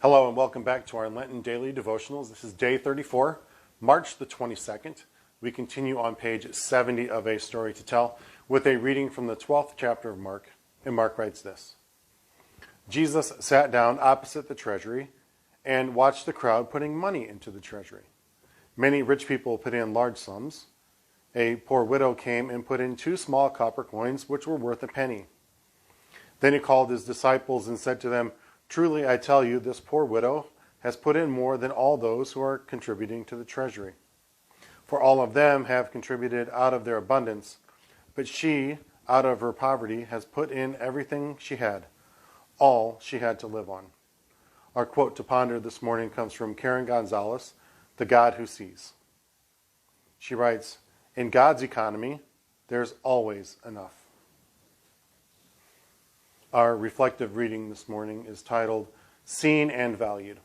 Hello and welcome back to our Lenten Daily Devotionals. This is day 34, March the 22nd. We continue on page 70 of A Story to Tell with a reading from the 12th chapter of Mark. And Mark writes this: Jesus sat down opposite the treasury and watched the crowd putting money into the treasury. Many rich people put in large sums. A poor widow came and put in 2 small copper coins, which were worth a penny. Then he called his disciples and said to them, "Truly I tell you, this poor widow has put in more than all those who are contributing to the treasury. For all of them have contributed out of their abundance, but she, out of her poverty, has put in everything she had, all she had to live on." Our quote to ponder this morning comes from Karen Gonzalez, The God Who Sees. She writes, "In God's economy, there's always enough." Our reflective reading this morning is titled, Seen and Valued.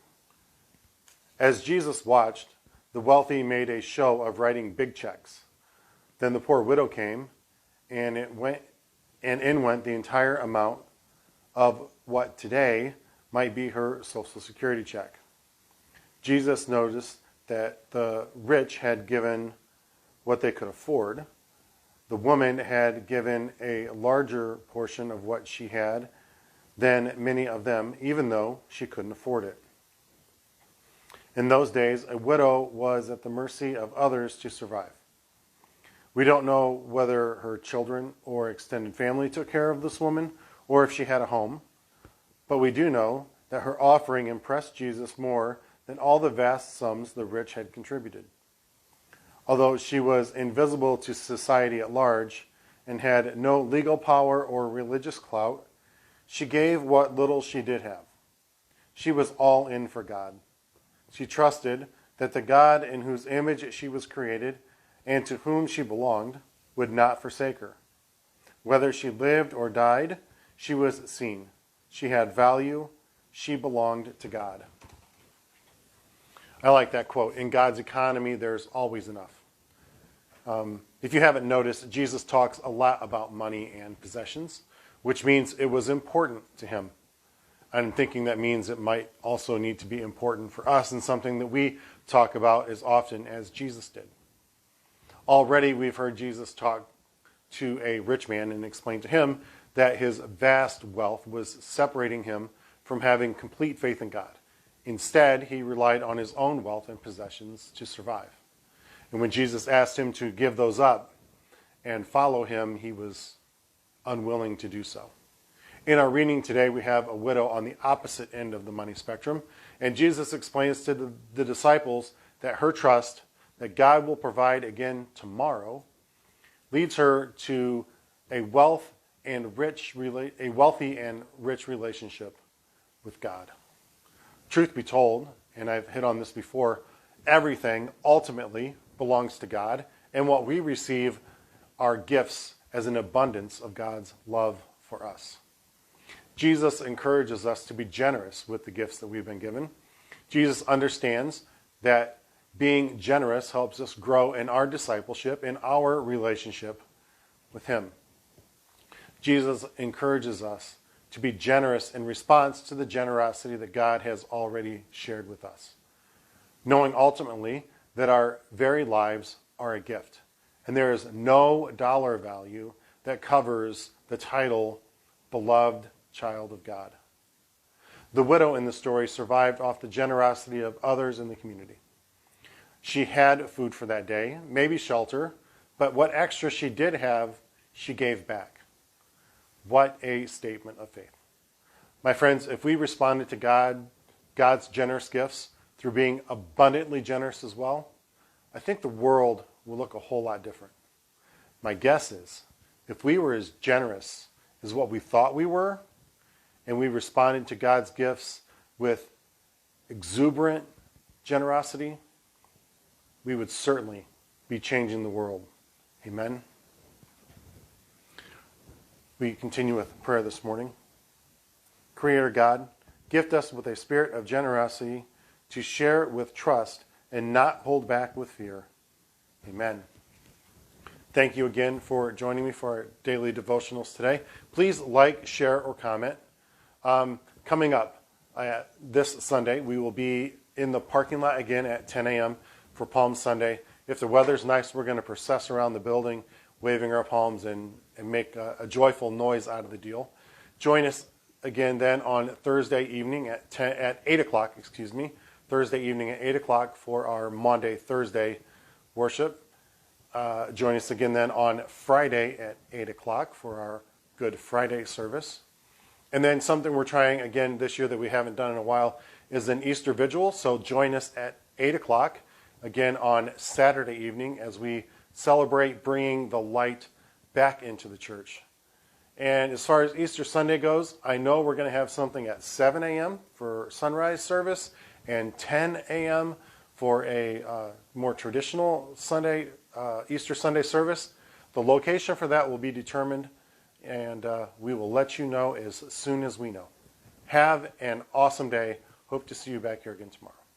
As Jesus watched, the wealthy made a show of writing big checks. Then the poor widow came, and in went the entire amount of what today might be her Social Security check. Jesus noticed that the rich had given what they could afford. The woman had given a larger portion of what she had than many of them, even though she couldn't afford it. In those days, a widow was at the mercy of others to survive. We don't know whether her children or extended family took care of this woman or if she had a home, but we do know that her offering impressed Jesus more than all the vast sums the rich had contributed. Although she was invisible to society at large and had no legal power or religious clout, she gave what little she did have. She was all in for God. She trusted that the God in whose image she was created and to whom she belonged would not forsake her. Whether she lived or died, she was seen. She had value. She belonged to God. I like that quote. In God's economy, there's always enough. If you haven't noticed, Jesus talks a lot about money and possessions, which means it was important to him. I'm thinking that means it might also need to be important for us and something that we talk about as often as Jesus did. Already we've heard Jesus talk to a rich man and explain to him that his vast wealth was separating him from having complete faith in God. Instead, he relied on his own wealth and possessions to survive. And when Jesus asked him to give those up and follow him, he was unwilling to do so. In our reading today, we have a widow on the opposite end of the money spectrum, and Jesus explains to the disciples that her trust that God will provide again tomorrow leads her to a wealthy and rich relationship with God. Truth be told, and I've hit on this before, everything ultimately belongs to God, and what we receive are gifts as an abundance of God's love for us. Jesus encourages us to be generous with the gifts that we've been given. Jesus understands that being generous helps us grow in our discipleship, in our relationship with him. Jesus encourages us to be generous in response to the generosity that God has already shared with us, knowing ultimately that our very lives are a gift. And there is no dollar value that covers the title, beloved child of God. The widow in the story survived off the generosity of others in the community. She had food for that day, maybe shelter, but what extra she did have, she gave back. What a statement of faith. My friends, if we responded to God's generous gifts through being abundantly generous as well, I think the world will look a whole lot different. My guess is, if we were as generous as what we thought we were, and we responded to God's gifts with exuberant generosity, we would certainly be changing the world. Amen? We continue with prayer this morning. Creator God, gift us with a spirit of generosity to share with trust and not hold back with fear. Amen. Thank you again for joining me for our daily devotionals today. Please like, share, or comment. Coming up, this Sunday. We will be in the parking lot again at 10 a.m. for Palm Sunday. If the weather's nice, we're going to process around the building, waving our palms and make a joyful noise out of the deal. Join us again then on Thursday evening at 8 o'clock, Thursday evening at 8 o'clock for our Maundy Thursday worship. Join us again then on Friday at 8 o'clock for our Good Friday service. And then something we're trying again this year that we haven't done in a while is an Easter Vigil. So join us at 8 o'clock again on Saturday evening as we celebrate bringing the light back into the church. And as far as Easter Sunday goes, I know we're going to have something at 7 a.m. for sunrise service and 10 a.m. for a more traditional Easter Sunday service. The location for that will be determined, and we will let you know as soon as we know. Have an awesome day. Hope to see you back here again tomorrow.